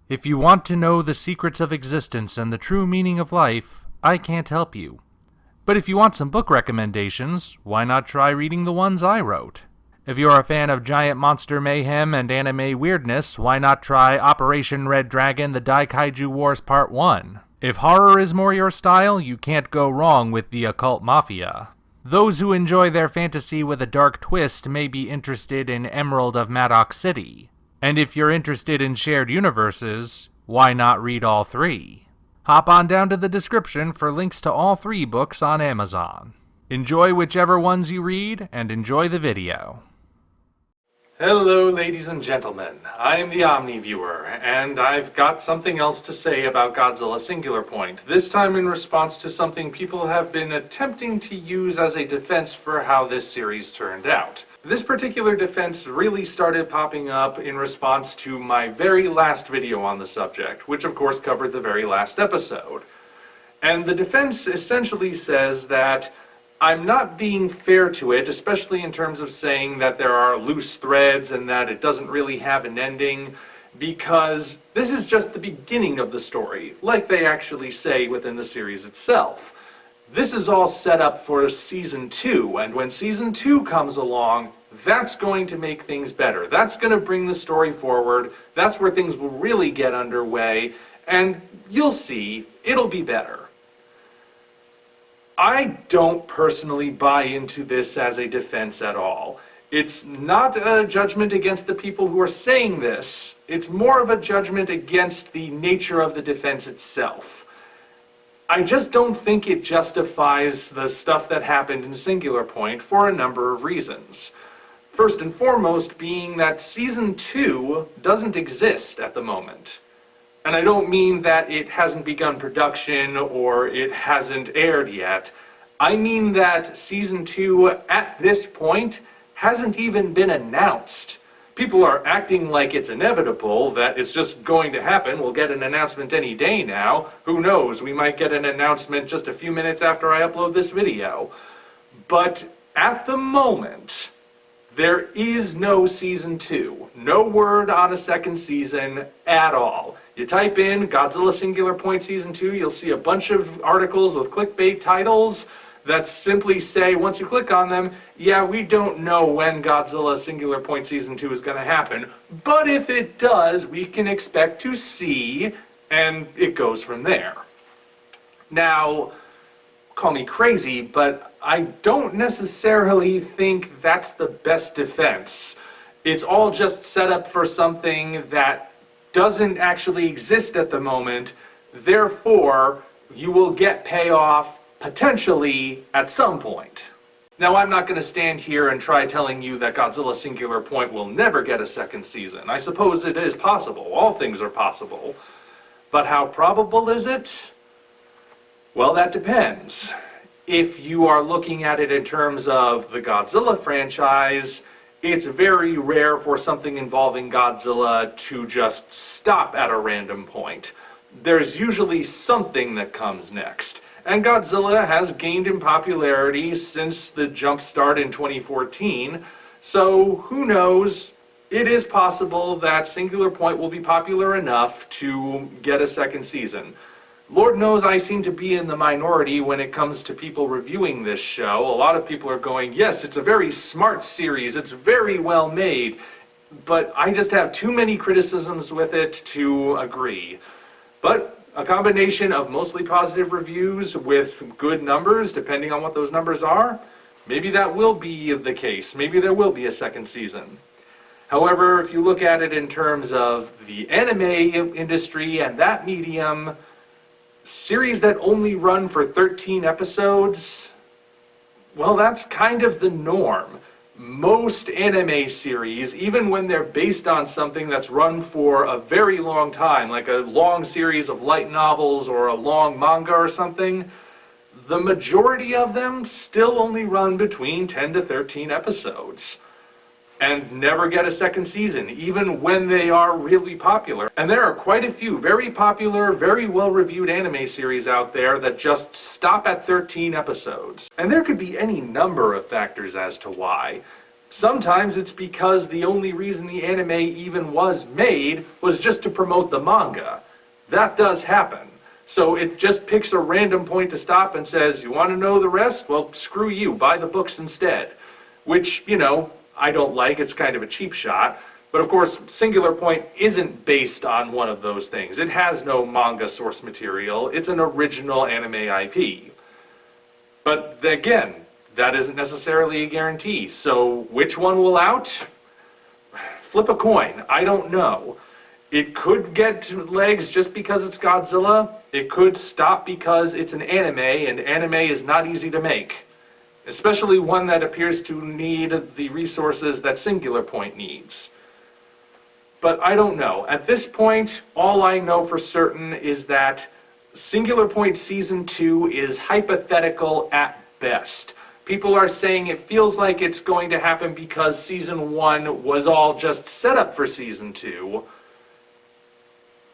If you want to know the secrets of existence and the true meaning of life, I can't help you. But if you want some book recommendations, why not try reading the ones I wrote? If you're a fan of giant monster mayhem and anime weirdness, why not try Operation Red Dragon: The Daikaiju Wars Part 1? If horror is more your style, you can't go wrong with The Occult Mafia. Those who enjoy their fantasy with a dark twist may be interested in Emerald of Maddox City. And if you're interested in shared universes, why not read all three? Hop on down to the description for links to all three books on Amazon. Enjoy whichever ones you read, and enjoy the video. Hello, ladies and gentlemen. I'm the Omniviewer, and I've got something else to say about Godzilla Singular Point, this time in response to something people have been attempting to use as a defense for how this series turned out. This particular defense really started popping up in response to my very last video on the subject, which of course covered the very last episode. And the defense essentially says that I'm not being fair to it, especially in terms of saying that there are loose threads and that it doesn't really have an ending, because this is just the beginning of the story, like they actually say within the series itself. This is all set up for Season 2, and when Season 2 comes along, that's going to make things better. That's going to bring the story forward. That's where things will really get underway, and you'll see, it'll be better. I don't personally buy into this as a defense at all. It's not a judgment against the people who are saying this. It's more of a judgment against the nature of the defense itself. I just don't think it justifies the stuff that happened in Singular Point for a number of reasons. First and foremost being that Season 2 doesn't exist at the moment. And I don't mean that it hasn't begun production or it hasn't aired yet. I mean that Season 2, at this point, hasn't even been announced. People are acting like it's inevitable, that it's just going to happen. We'll get an announcement any day now. Who knows, we might get an announcement just a few minutes after I upload this video. But at the moment, there is no Season 2. No word on a second season at all. You type in Godzilla Singular Point Season 2, you'll see a bunch of articles with clickbait titles that simply say, once you click on them, yeah, we don't know when Godzilla Singular Point Season 2 is going to happen, but if it does, we can expect to see, and it goes from there. Now, call me crazy, but I don't necessarily think that's the best defense. It's all just set up for something that doesn't actually exist at the moment, therefore you will get payoff potentially at some point. Now, I'm not going to stand here and try telling you that Godzilla Singular Point will never get a second season. I suppose it is possible. All things are possible. But how probable is it? Well, that depends. If you are looking at it in terms of the Godzilla franchise, it's very rare for something involving Godzilla to just stop at a random point. There's usually something that comes next. And Godzilla has gained in popularity since the jump start in 2014, so who knows? It is possible that Singular Point will be popular enough to get a second season. Lord knows I seem to be in the minority when it comes to people reviewing this show. A lot of people are going, yes, it's a very smart series, it's very well made, but I just have too many criticisms with it to agree. But a combination of mostly positive reviews with good numbers, depending on what those numbers are, maybe that will be the case. Maybe there will be a second season. However, if you look at it in terms of the anime industry and that medium, series that only run for 13 episodes, well, that's kind of the norm. Most anime series, even when they're based on something that's run for a very long time, like a long series of light novels or a long manga or something, the majority of them still only run between 10 to 13 episodes. And never get a second season, even when they are really popular. And there are quite a few very popular, very well-reviewed anime series out there that just stop at 13 episodes. And there could be any number of factors as to why. Sometimes it's because the only reason the anime even was made was just to promote the manga. That does happen. So it just picks a random point to stop and says, you want to know the rest? Well, screw you, buy the books instead. Which, I don't like, it's kind of a cheap shot. But of course, Singular Point isn't based on one of those things. It has no manga source material. It's an original anime IP. But again, that isn't necessarily a guarantee. So which one will out? Flip a coin. I don't know. It could get legs just because it's Godzilla. It could stop because it's an anime, and anime is not easy to make. Especially one that appears to need the resources that Singular Point needs. But I don't know. At this point, all I know for certain is that Singular Point Season 2 is hypothetical at best. People are saying it feels like it's going to happen because Season 1 was all just set up for Season 2.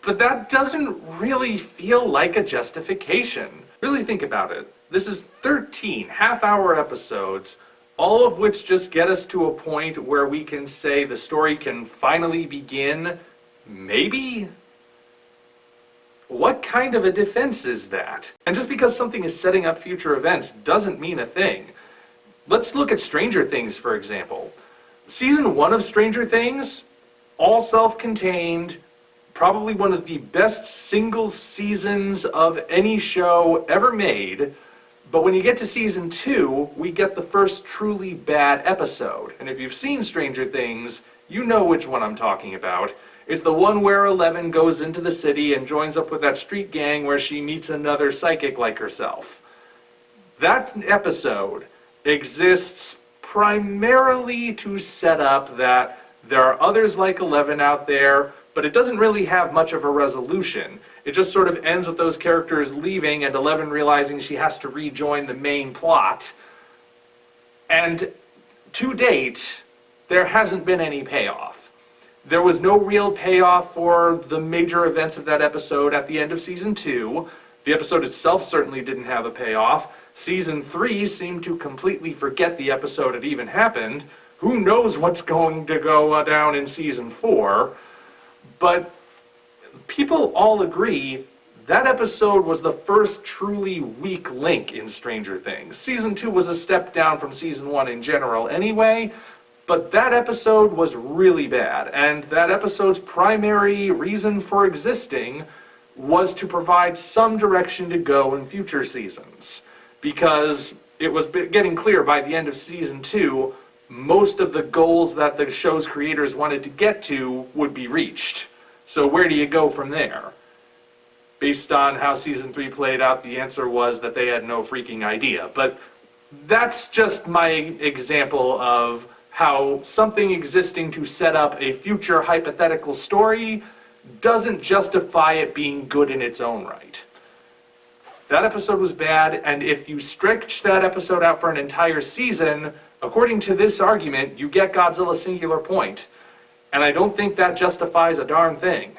But that doesn't really feel like a justification. Really think about it. This is 13 half-hour episodes, all of which just get us to a point where we can say the story can finally begin, maybe? What kind of a defense is that? And just because something is setting up future events doesn't mean a thing. Let's look at Stranger Things, for example. Season 1 of Stranger Things, all self-contained, probably one of the best single seasons of any show ever made. But when you get to Season 2, we get the first truly bad episode. And if you've seen Stranger Things, you know which one I'm talking about. It's the one where Eleven goes into the city and joins up with that street gang where she meets another psychic like herself. That episode exists primarily to set up that there are others like Eleven out there, but it doesn't really have much of a resolution. It just sort of ends with those characters leaving and Eleven realizing she has to rejoin the main plot. And to date, there hasn't been any payoff. There was no real payoff for the major events of that episode at the end of Season 2. The episode itself certainly didn't have a payoff. Season 3 seemed to completely forget the episode had even happened. Who knows what's going to go down in Season 4? But people all agree that episode was the first truly weak link in Stranger Things. Season 2 was a step down from Season 1 in general anyway, but that episode was really bad, and that episode's primary reason for existing was to provide some direction to go in future seasons. Because it was getting clear by the end of Season 2, most of the goals that the show's creators wanted to get to would be reached. So where do you go from there? Based on how Season 3 played out, the answer was that they had no freaking idea. But that's just my example of how something existing to set up a future hypothetical story doesn't justify it being good in its own right. That episode was bad, and if you stretch that episode out for an entire season, according to this argument, you get Godzilla Singular Point. And I don't think that justifies a darn thing.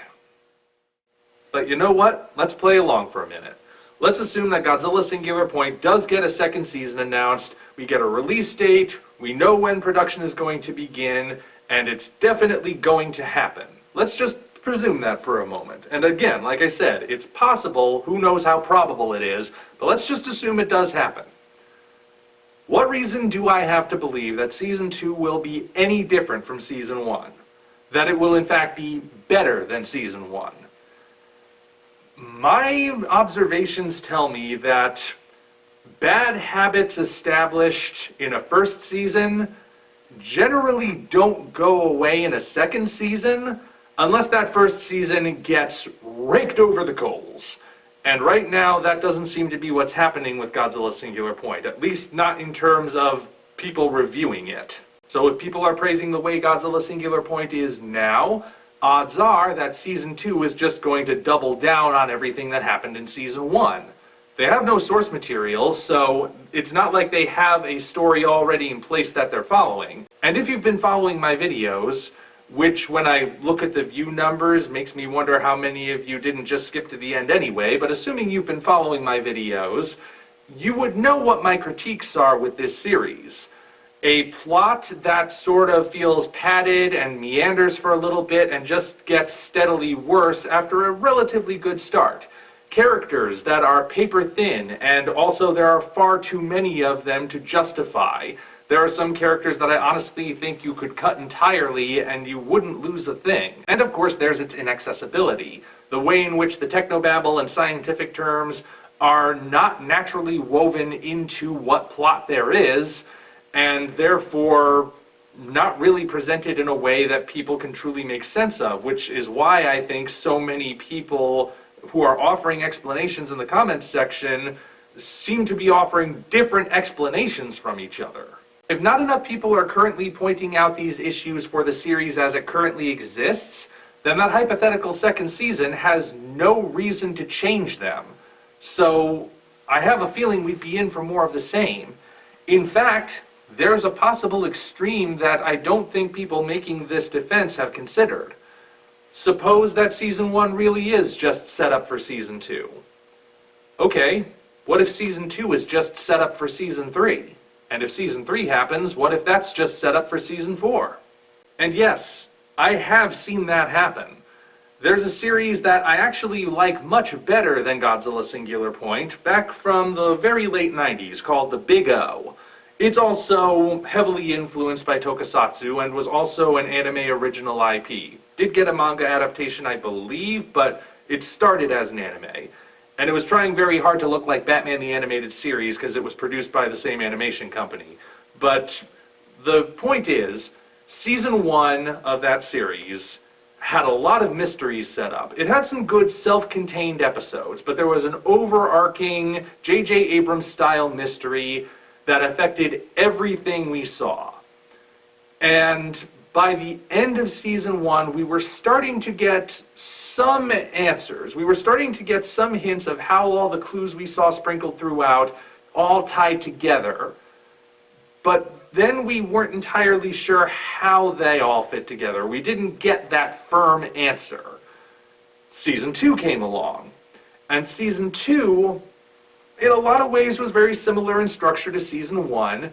But you know what? Let's play along for a minute. Let's assume that Godzilla Singular Point does get a second season announced. We get a release date, we know when production is going to begin, and it's definitely going to happen. Let's just presume that for a moment. And again, like I said, it's possible, who knows how probable it is, but let's just assume it does happen. What reason do I have to believe that Season 2 will be any different from Season 1? That it will in fact be better than Season 1? My observations tell me that bad habits established in a first season generally don't go away in a second season unless that first season gets raked over the coals. And right now, that doesn't seem to be what's happening with Godzilla Singular Point, at least not in terms of people reviewing it. So if people are praising the way Godzilla Singular Point is now, odds are that Season 2 is just going to double down on everything that happened in Season 1. They have no source material, so it's not like they have a story already in place that they're following. And if you've been following my videos, which when I look at the view numbers makes me wonder how many of you didn't just skip to the end anyway, but assuming you've been following my videos, you would know what my critiques are with this series. A plot that sort of feels padded and meanders for a little bit and just gets steadily worse after a relatively good start. Characters that are paper thin, and also there are far too many of them to justify. There are some characters that I honestly think you could cut entirely and you wouldn't lose a thing. And of course there's its inaccessibility. The way in which the technobabble and scientific terms are not naturally woven into what plot there is, and therefore not really presented in a way that people can truly make sense of, which is why I think so many people who are offering explanations in the comments section seem to be offering different explanations from each other. If not enough people are currently pointing out these issues for the series as it currently exists, then that hypothetical second season has no reason to change them. So I have a feeling we'd be in for more of the same. In fact, there's a possible extreme that I don't think people making this defense have considered. Suppose that season 1 really is just set up for season 2. Okay, what if season 2 is just set up for season 3? And if season 3 happens, what if that's just set up for season 4? And yes, I have seen that happen. There's a series that I actually like much better than Godzilla Singular Point, back from the very late 90s, called The Big O. It's also heavily influenced by Tokusatsu and was also an anime original IP. Did get a manga adaptation, I believe, but it started as an anime. And it was trying very hard to look like Batman the Animated Series because it was produced by the same animation company. But the point is, season 1 of that series had a lot of mysteries set up. It had some good self-contained episodes, but there was an overarching J.J. Abrams style mystery that affected everything we saw. And by the end of season 1, we were starting to get some answers. We were starting to get some hints of how all the clues we saw sprinkled throughout all tied together. But then we weren't entirely sure how they all fit together. We didn't get that firm answer. Season 2 came along. And season 2, in a lot of ways, was very similar in structure to season 1.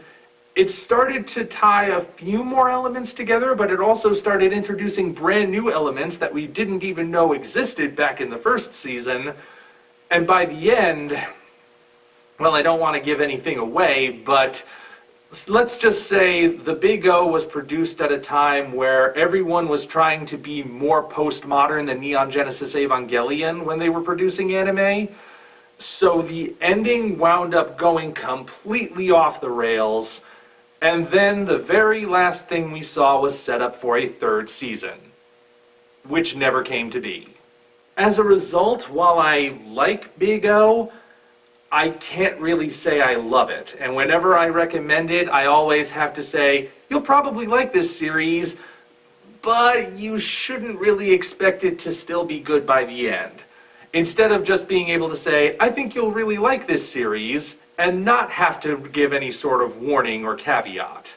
It started to tie a few more elements together, but it also started introducing brand new elements that we didn't even know existed back in the first season. And by the end, well, I don't want to give anything away, but let's just say The Big O was produced at a time where everyone was trying to be more postmodern than Neon Genesis Evangelion when they were producing anime. So the ending wound up going completely off the rails. And then the very last thing we saw was set up for a third season, which never came to be. As a result, while I like Big O, I can't really say I love it. And whenever I recommend it, I always have to say, you'll probably like this series, but you shouldn't really expect it to still be good by the end. Instead of just being able to say, I think you'll really like this series, and not have to give any sort of warning or caveat.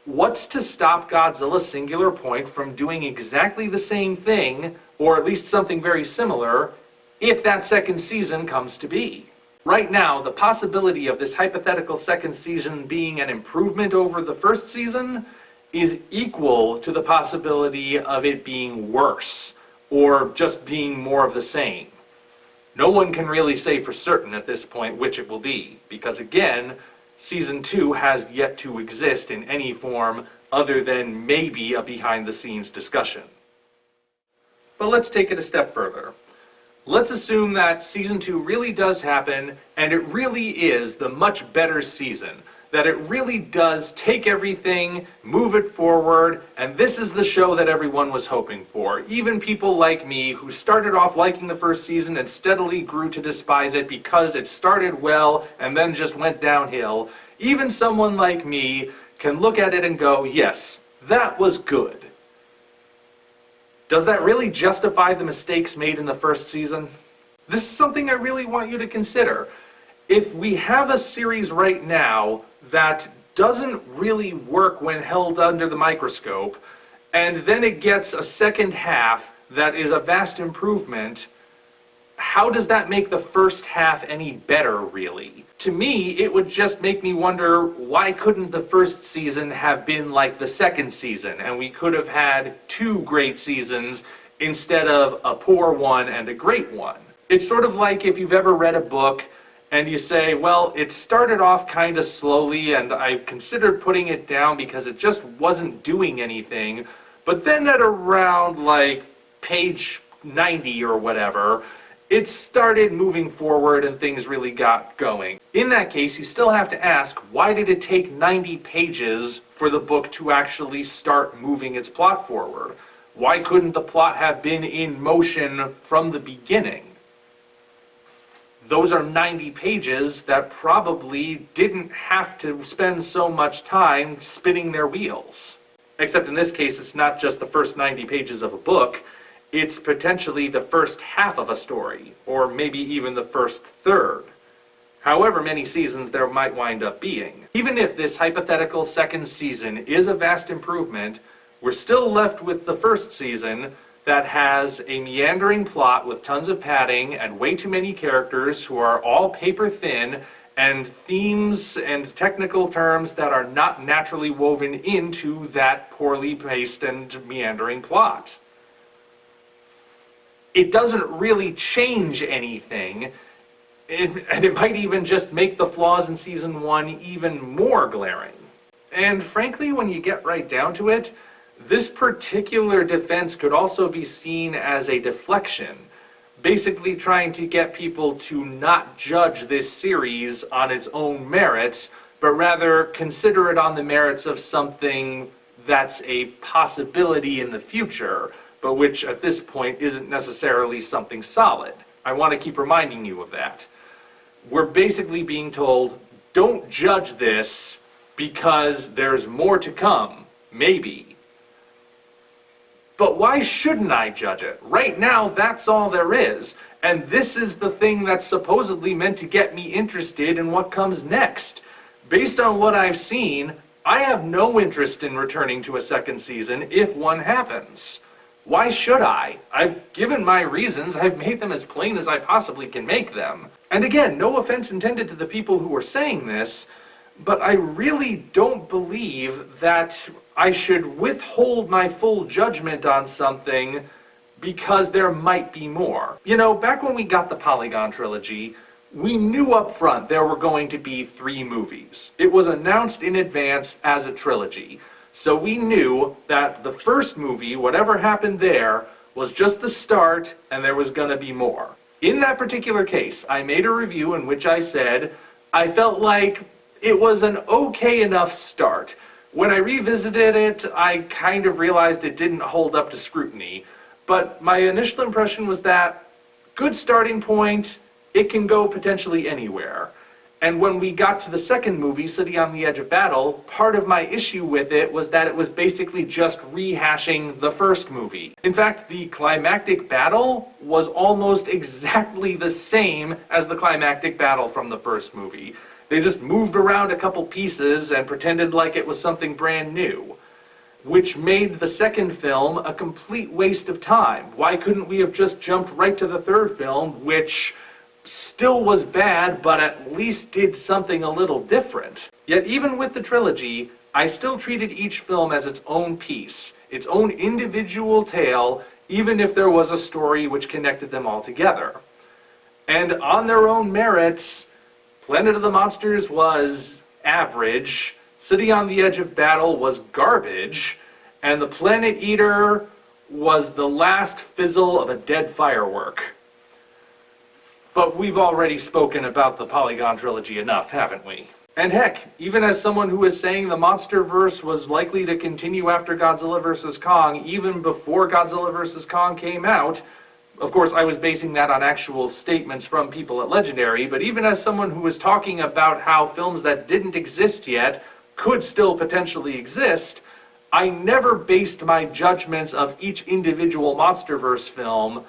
What's to stop Godzilla Singular Point from doing exactly the same thing, or at least something very similar, if that second season comes to be? Right now, the possibility of this hypothetical second season being an improvement over the first season is equal to the possibility of it being worse, or just being more of the same. No one can really say for certain at this point which it will be, because again, Season 2 has yet to exist in any form other than maybe a behind-the-scenes discussion. But let's take it a step further. Let's assume that Season 2 really does happen, and it really is the much better season. That it really does take everything, move it forward, and this is the show that everyone was hoping for. Even people like me, who started off liking the first season and steadily grew to despise it because it started well and then just went downhill, even someone like me can look at it and go, yes, that was good. Does that really justify the mistakes made in the first season? This is something I really want you to consider. If we have a series right now that doesn't really work when held under the microscope, and then it gets a second half that is a vast improvement, how does that make the first half any better, really? To me, it would just make me wonder, why couldn't the first season have been like the second season, and we could have had 2 great seasons instead of a poor one and a great one? It's sort of like if you've ever read a book and you say, well, it started off kind of slowly and I considered putting it down because it just wasn't doing anything, but then at around like page 90 or whatever, it started moving forward and things really got going. In that case, you still have to ask, why did it take 90 pages for the book to actually start moving its plot forward? Why couldn't the plot have been in motion from the beginning? Those are 90 pages that probably didn't have to spend so much time spinning their wheels. Except in this case, it's not just the first 90 pages of a book, it's potentially the first half of a story, or maybe even the first third. However many seasons there might wind up being. Even if this hypothetical second season is a vast improvement, we're still left with the first season that has a meandering plot with tons of padding and way too many characters who are all paper thin, and themes and technical terms that are not naturally woven into that poorly paced and meandering plot. It doesn't really change anything, and it might even just make the flaws in season 1 even more glaring. And frankly, when you get right down to it, this particular defense could also be seen as a deflection, basically trying to get people to not judge this series on its own merits, but rather consider it on the merits of something that's a possibility in the future, but which at this point isn't necessarily something solid. I want to keep reminding you of that. We're basically being told, don't judge this because there's more to come, maybe. But why shouldn't I judge it? Right now, that's all there is. And this is the thing that's supposedly meant to get me interested in what comes next. Based on what I've seen, I have no interest in returning to a second season if one happens. Why should I? I've given my reasons, I've made them as plain as I possibly can make them. And again, no offense intended to the people who are saying this, but I really don't believe that I should withhold my full judgment on something because there might be more. You know, back when we got the Polygon trilogy, we knew up front there were going to be 3 movies. It was announced in advance as a trilogy. So we knew that the first movie, whatever happened there, was just the start and there was going to be more. In that particular case, I made a review in which I said I felt like it was an okay enough start. When I revisited it, I kind of realized it didn't hold up to scrutiny. But my initial impression was that, good starting point, it can go potentially anywhere. And when we got to the second movie, City on the Edge of Battle, part of my issue with it was that it was basically just rehashing the first movie. In fact, the climactic battle was almost exactly the same as the climactic battle from the first movie. They just moved around a couple pieces and pretended like it was something brand new, which made the second film a complete waste of time. Why couldn't we have just jumped right to the third film, which still was bad, but at least did something a little different? Yet even with the trilogy, I still treated each film as its own piece, its own individual tale, even if there was a story which connected them all together. And on their own merits, Planet of the Monsters was average, City on the Edge of Battle was garbage, and The Planet Eater was the last fizzle of a dead firework. But we've already spoken about the Polygon trilogy enough, haven't we? And heck, even as someone who is saying the MonsterVerse was likely to continue after Godzilla vs. Kong, even before Godzilla vs. Kong came out, of course, I was basing that on actual statements from people at Legendary, but even as someone who was talking about how films that didn't exist yet could still potentially exist, I never based my judgments of each individual MonsterVerse film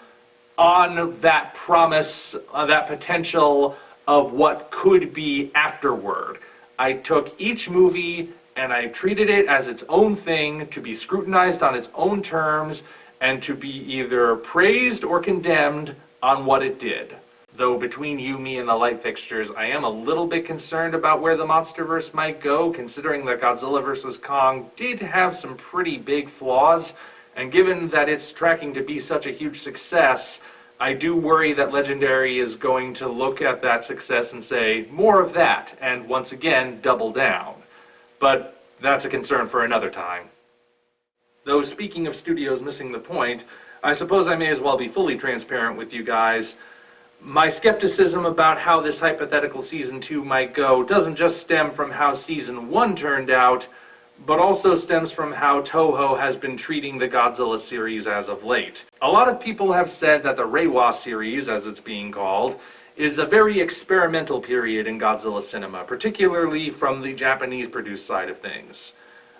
on that promise, that potential of what could be afterward. I took each movie and I treated it as its own thing, to be scrutinized on its own terms, and to be either praised or condemned on what it did. Though between you, me, and the light fixtures, I am a little bit concerned about where the MonsterVerse might go, considering that Godzilla vs. Kong did have some pretty big flaws, and given that it's tracking to be such a huge success, I do worry that Legendary is going to look at that success and say, more of that, and once again, double down. But that's a concern for another time. Though speaking of studios missing the point, I suppose I may as well be fully transparent with you guys. My skepticism about how this hypothetical Season 2 might go doesn't just stem from how Season 1 turned out, but also stems from how Toho has been treating the Godzilla series as of late. A lot of people have said that the Reiwa series, as it's being called, is a very experimental period in Godzilla cinema, particularly from the Japanese-produced side of things.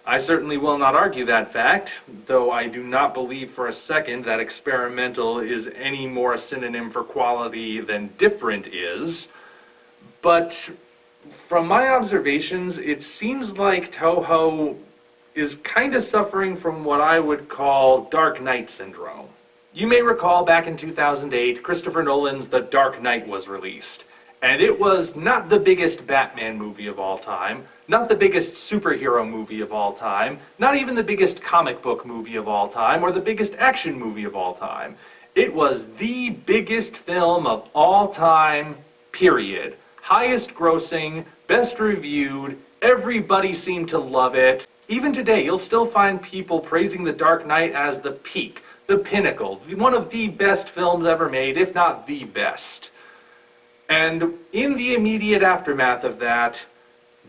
I certainly will not argue that fact, though I do not believe for a second that experimental is any more a synonym for quality than different is. But from my observations, it seems like Toho is kind of suffering from what I would call Dark Knight syndrome. You may recall back in 2008, Christopher Nolan's The Dark Knight was released. And it was not the biggest Batman movie of all time, not the biggest superhero movie of all time, not even the biggest comic book movie of all time, or the biggest action movie of all time. It was the biggest film of all time, period. Highest grossing, best reviewed, everybody seemed to love it. Even today, you'll still find people praising The Dark Knight as the peak, the pinnacle, one of the best films ever made, if not the best. And in the immediate aftermath of that,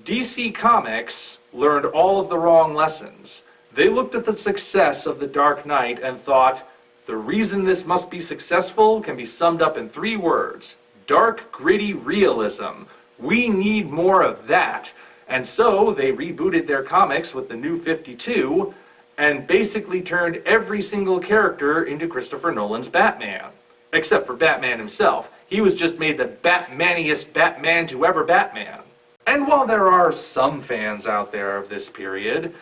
DC Comics learned all of the wrong lessons. They looked at the success of The Dark Knight and thought, the reason this must be successful can be summed up in 3 words. Dark, gritty realism. We need more of that. And so they rebooted their comics with the New 52 and basically turned every single character into Christopher Nolan's Batman. Except for Batman himself. He was just made the Batmaniest Batman to ever Batman. And while there are some fans out there of this period,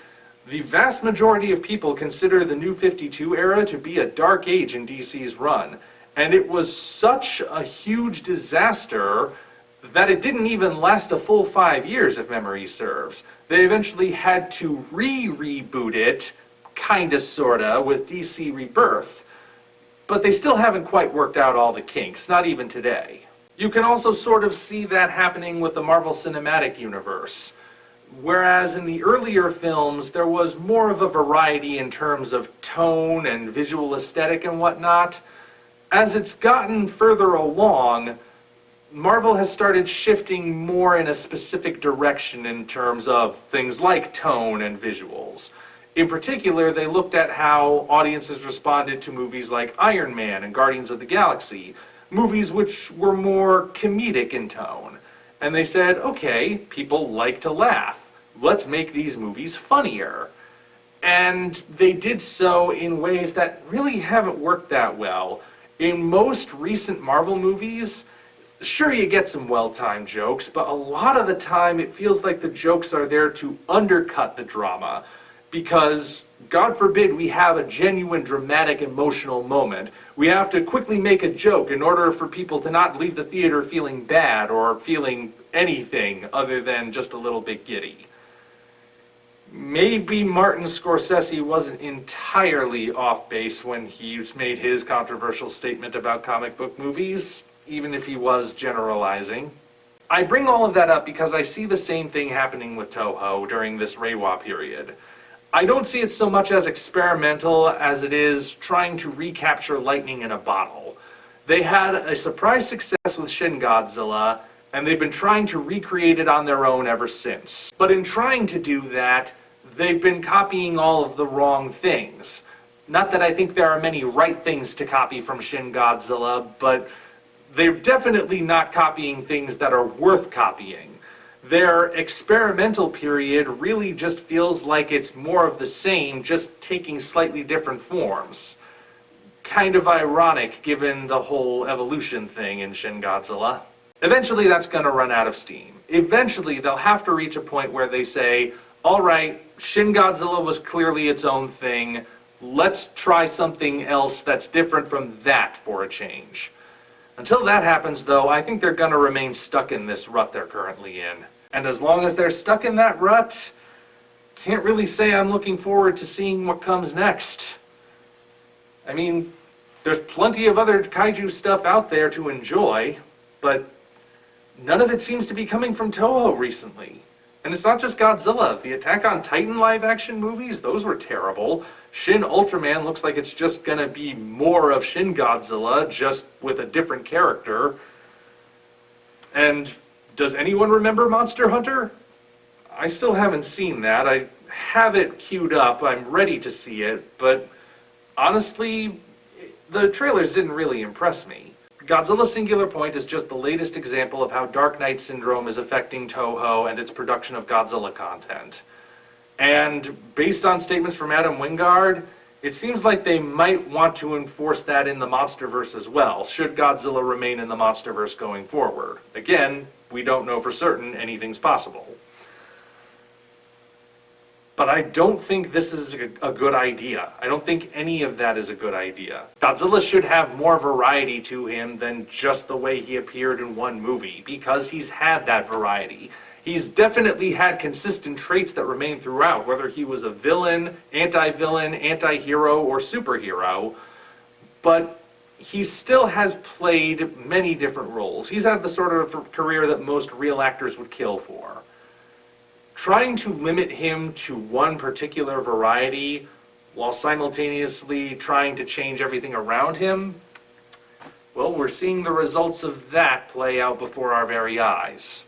the vast majority of people consider the New 52 era to be a dark age in DC's run. And it was such a huge disaster that it didn't even last a full 5 years, if memory serves. They eventually had to reboot it, kinda sorta, with DC Rebirth. But they still haven't quite worked out all the kinks, not even today. You can also sort of see that happening with the Marvel Cinematic Universe. Whereas in the earlier films, there was more of a variety in terms of tone and visual aesthetic and whatnot. As it's gotten further along, Marvel has started shifting more in a specific direction in terms of things like tone and visuals. In particular, they looked at how audiences responded to movies like Iron Man and Guardians of the Galaxy, movies which were more comedic in tone. And they said, okay, people like to laugh. Let's make these movies funnier. And they did so in ways that really haven't worked that well. In most recent Marvel movies, sure, you get some well-timed jokes, but a lot of the time it feels like the jokes are there to undercut the drama. Because, God forbid, we have a genuine dramatic emotional moment. We have to quickly make a joke in order for people to not leave the theater feeling bad or feeling anything other than just a little bit giddy. Maybe Martin Scorsese wasn't entirely off base when he made his controversial statement about comic book movies, even if he was generalizing. I bring all of that up because I see the same thing happening with Toho during this Reiwa period. I don't see it so much as experimental as it is trying to recapture lightning in a bottle. They had a surprise success with Shin Godzilla, and they've been trying to recreate it on their own ever since. But in trying to do that, they've been copying all of the wrong things. Not that I think there are many right things to copy from Shin Godzilla, but they're definitely not copying things that are worth copying. Their experimental period really just feels like it's more of the same, just taking slightly different forms. Kind of ironic given the whole evolution thing in Shin Godzilla. Eventually that's going to run out of steam. Eventually they'll have to reach a point where they say, alright, Shin Godzilla was clearly its own thing, let's try something else that's different from that for a change. Until that happens, though, I think they're going to remain stuck in this rut they're currently in. And as long as they're stuck in that rut, can't really say I'm looking forward to seeing what comes next. I mean, there's plenty of other kaiju stuff out there to enjoy, but none of it seems to be coming from Toho recently. And it's not just Godzilla. The Attack on Titan live-action movies, those were terrible. Shin Ultraman looks like it's just gonna be more of Shin Godzilla, just with a different character. And does anyone remember Monster Hunter? I still haven't seen that. I have it queued up. I'm ready to see it, but honestly, the trailers didn't really impress me. Godzilla Singular Point is just the latest example of how Dark Knight Syndrome is affecting Toho and its production of Godzilla content. And based on statements from Adam Wingard, it seems like they might want to enforce that in the MonsterVerse as well, should Godzilla remain in the MonsterVerse going forward. Again, we don't know for certain, anything's possible. But I don't think this is a good idea. I don't think any of that is a good idea. Godzilla should have more variety to him than just the way he appeared in one movie, because he's had that variety. He's definitely had consistent traits that remain throughout, whether he was a villain, anti-villain, anti-hero, or superhero. But he still has played many different roles. He's had the sort of career that most real actors would kill for. Trying to limit him to one particular variety while simultaneously trying to change everything around him, well, we're seeing the results of that play out before our very eyes.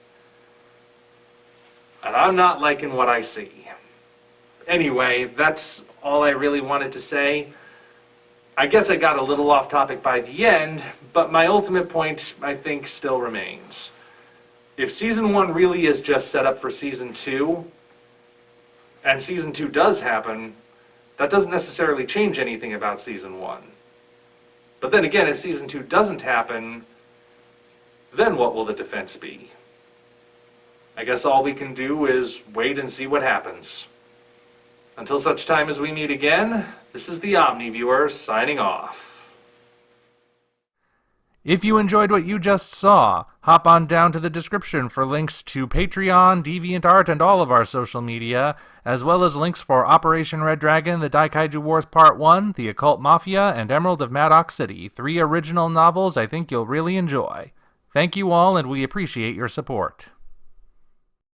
And I'm not liking what I see. Anyway, that's all I really wanted to say. I guess I got a little off topic by the end, but my ultimate point, I think, still remains. If Season 1 really is just set up for Season 2, and Season 2 does happen, that doesn't necessarily change anything about Season 1. But then again, if Season 2 doesn't happen, then what will the defense be? I guess all we can do is wait and see what happens. Until such time as we meet again, this is the OmniViewer signing off. If you enjoyed what you just saw, hop on down to the description for links to Patreon, DeviantArt, and all of our social media, as well as links for Operation Red Dragon, The Daikaiju Wars Part 1, The Occult Mafia, and Emerald of Maddox City, 3 original novels I think you'll really enjoy. Thank you all, and we appreciate your support.